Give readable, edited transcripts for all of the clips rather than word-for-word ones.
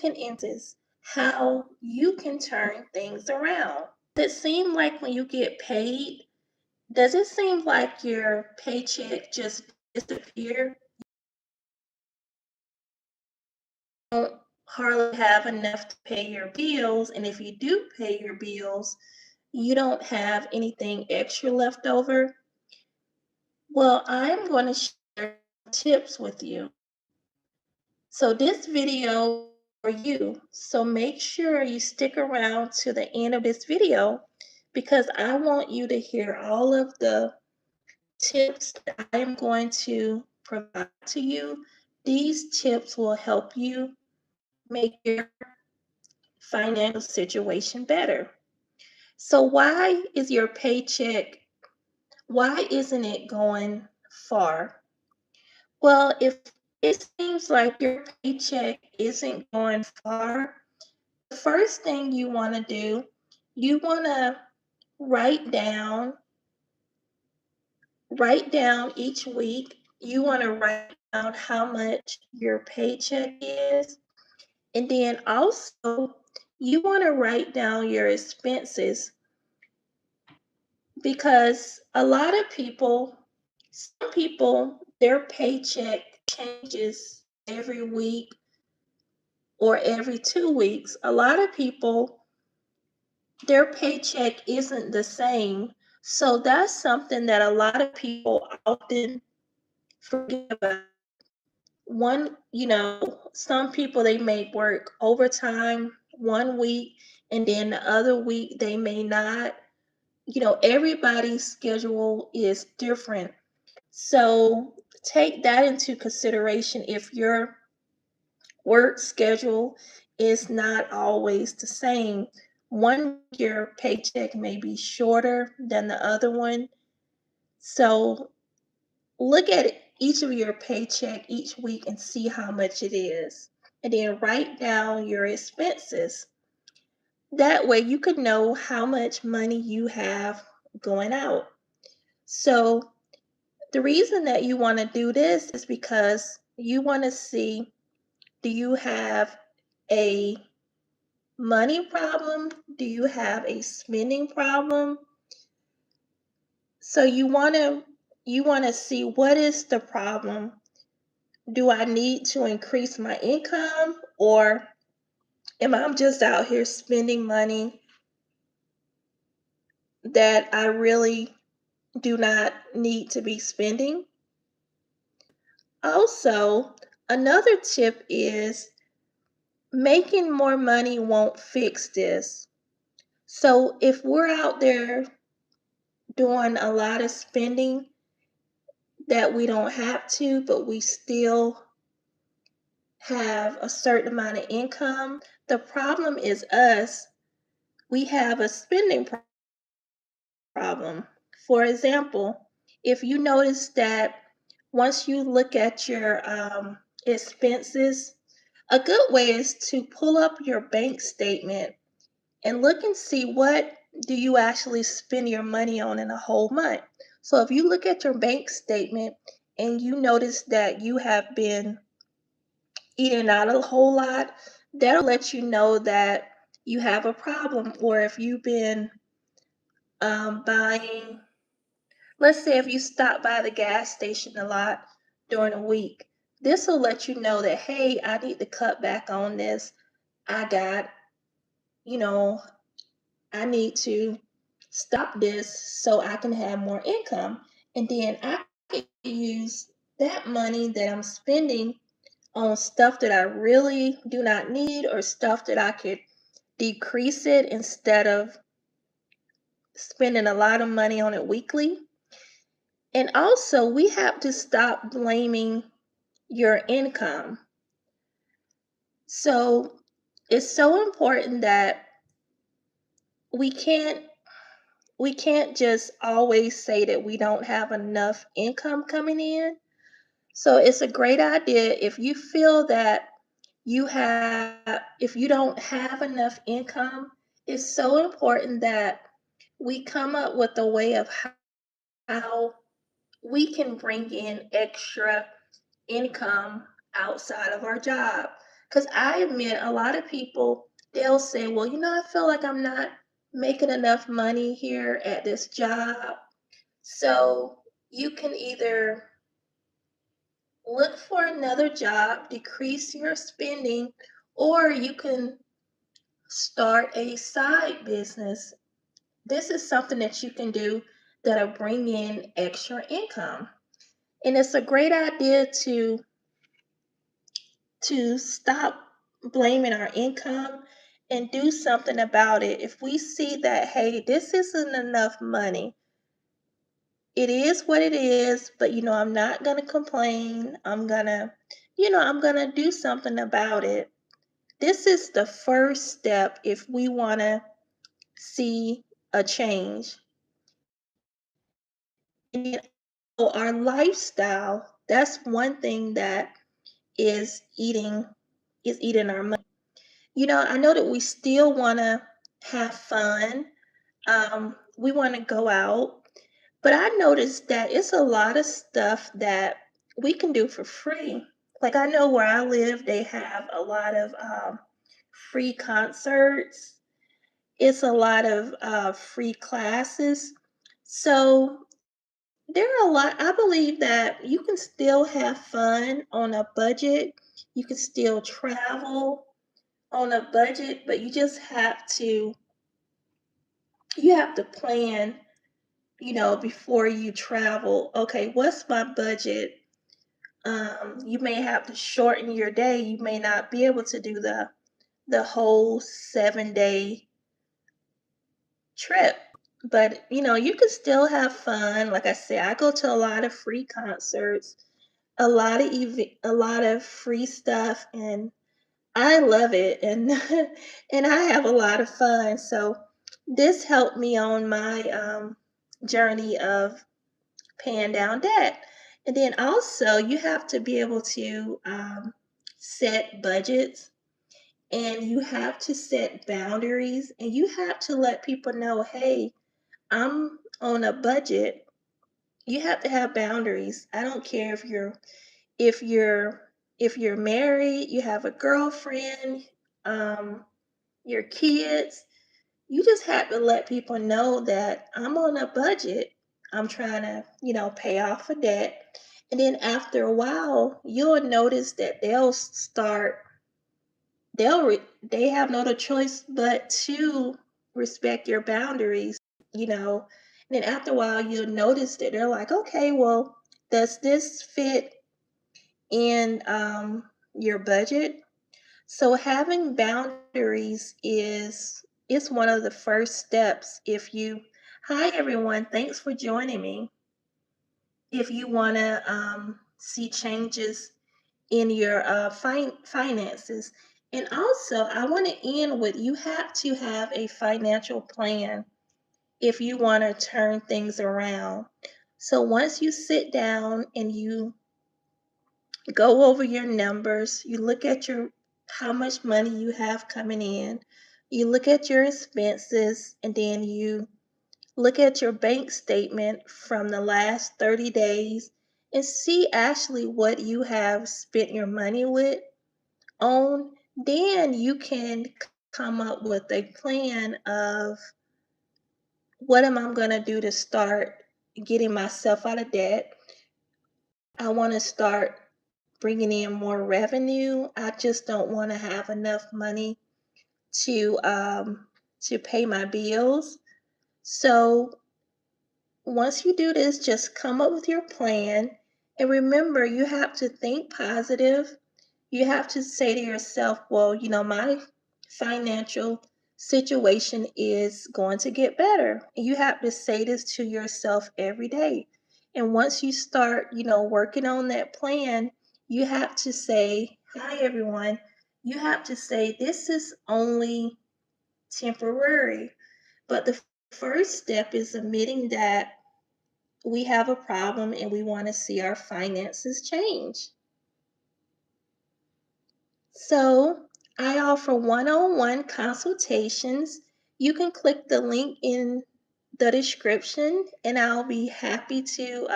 second instance how you can turn things around. Does it seem like when you get paid, does it seem like your paycheck just disappear? You don't hardly have enough to pay your bills, and if you do pay your bills, you don't have anything extra left over. Well, I'm going to share tips with you. So this video for you. So make sure you stick around to the end of this video because I want you to hear all of the tips that I am going to provide to you. These tips will help you make your financial situation better. So why isn't it going far? Well, if it seems like your paycheck isn't going far, the first thing you want to do, you want to write down write down each week. You want to write down how much your paycheck is, and then also you want to write down your expenses because some people, their paycheck changes every week or every 2 weeks. A lot of people, their paycheck isn't the same. So that's something that a lot of people often forget about. Some people they may work overtime 1 week and then the other week they may not. Everybody's schedule is different. So take that into consideration if your work schedule is not always the same. One week your paycheck may be shorter than the other one. So look at each of your paycheck each week and see how much it is. And then write down your expenses. That way you could know how much money you have going out. So the reason that you want to do this is because you want to see, do you have a money problem? Do you have a spending problem? So you want to see what is the problem. Do I need to increase my income or am I just out here spending money that I really do not need to be spending? Also, another tip is making more money won't fix this. So if we're out there doing a lot of spending that we don't have to, but we still have a certain amount of income, the problem is us. We have a spending problem. For example, if you notice that once you look at your expenses, a good way is to pull up your bank statement and look and see what do you actually spend your money on in a whole month. So if you look at your bank statement and you notice that you have been eating out a whole lot, that'll let you know that you have a problem. Or if you've been buying, let's say if you stop by the gas station a lot during a week, this will let you know that, hey, I need to cut back on this. I got, you know, I need to stop this so I can have more income. And then I can use that money that I'm spending on stuff that I really do not need or stuff that I could decrease it instead of spending a lot of money on it weekly. And also, we have to stop blaming your income. So, it's so important that we can't we can't just always say that we don't have enough income coming in. So, it's a great idea if you feel that if you don't have enough income, it's so important that we come up with a way of how we can bring in extra income outside of our job. Because I admit a lot of people, they'll say, well, I feel like I'm not making enough money here at this job. So you can either look for another job, decrease your spending, or you can start a side business. This is something that you can do that'll bring in extra income. And it's a great idea to stop blaming our income and do something about it. If we see that, hey, this isn't enough money, it is what it is, but I'm not going to complain. I'm going to do something about it. This is the first step if we want to see a change. And our lifestyle, that's one thing that is eating our money. I know that we still want to have fun. We want to go out, but I noticed that it's a lot of stuff that we can do for free. Like I know where I live, they have a lot of free concerts. It's a lot of free classes. So there are a lot. I believe that you can still have fun on a budget. You can still travel on a budget, but you have to plan, before you travel. Okay, what's my budget? You may have to shorten your day. You may not be able to do the whole 7 day trip. But you can still have fun. Like I said, I go to a lot of free concerts, a lot of free stuff, and I love it, and and I have a lot of fun. So this helped me on my journey of paying down debt. And then also you have to be able to set budgets, and you have to set boundaries, and you have to let people know, hey, I'm on a budget. You have to have boundaries. I don't care if you're if you're married, you have a girlfriend, um, your kids, you just have to let people know that I'm on a budget. I'm trying to, pay off a debt. And then after a while, you'll notice that they have no other choice but to respect your boundaries, you know. And then after a while, you'll notice that they're like, okay, well, does this fit in your budget? So having boundaries is one of the first steps. If you Hi everyone, thanks for joining me. If you want to see changes in your finances, and also I want to end with, you have to have a financial plan if you want to turn things around. So once you sit down and you go over your numbers, you look at your how much money you have coming in, you look at your expenses, and then you look at your bank statement from the last 30 days and see actually what you have spent your money with on. Then you can come up with a plan of, what am I going to do to start getting myself out of debt? I want to start bringing in more revenue. I just don't want to have enough money to pay my bills. So once you do this, just come up with your plan, and remember, you have to think positive. You have to say to yourself, well, my financial situation is going to get better. And you have to say this to yourself every day. And once you start, working on that plan, you have to say, hi, everyone. You have to say, this is only temporary. But the first step is admitting that we have a problem and we want to see our finances change. So I offer one-on-one consultations. You can click the link in the description, and I'll be happy to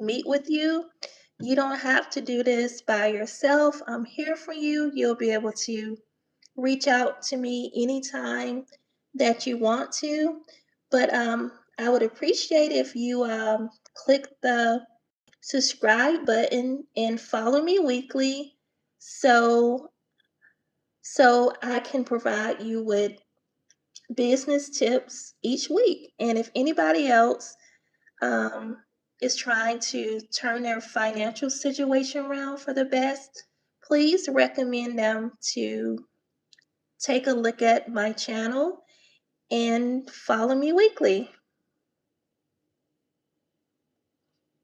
meet with you. You don't have to do this by yourself. I'm here for you. You'll be able to reach out to me anytime that you want to. But I would appreciate if you click the subscribe button and follow me weekly so I can provide you with business tips each week. And if anybody else um, is trying to turn their financial situation around for the best, please recommend them to take a look at my channel and follow me weekly.